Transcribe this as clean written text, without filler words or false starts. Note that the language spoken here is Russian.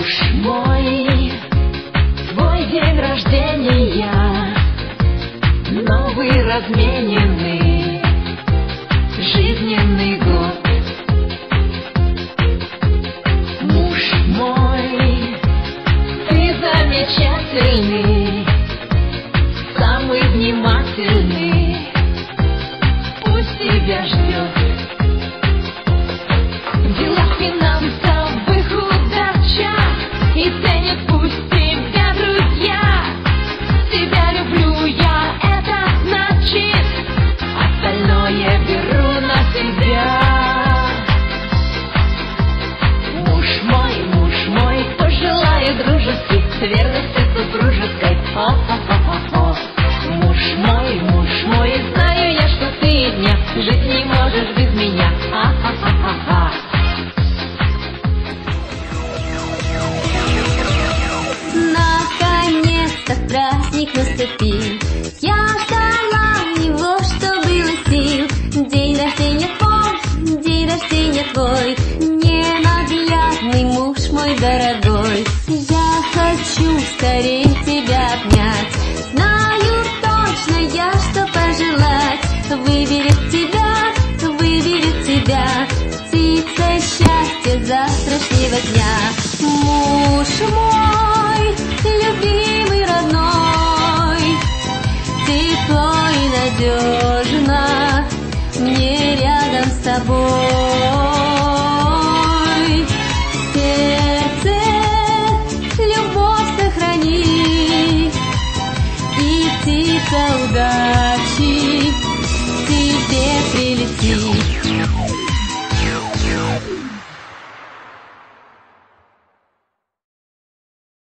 Муж мой, твой день рождения, новый размененный жизненный год. Муж мой, ты замечательный, самый внимательный, пусть тебя ждет. В делах финансовых удача, и ценят пусть тебя друзья. Тебя люблю я, это значит, остальное беру на себя. Муж мой, пожелаю дружески, верности супружеской. О-о-о-о-о. Муж мой, знаю я, что ты дня жить не можешь без меня. А-а-а-а-а. Наконец-то праздник наступил, я ждала его, что было сил. День рождения твой, ненаглядный муж мой дорогой. Я хочу скорее тебя обнять, знаю точно я, что пожелать. Выберет тебя птица счастья завтрашнего дня. Муж мой, любимый, родной, тепло и надежно мне рядом с тобой.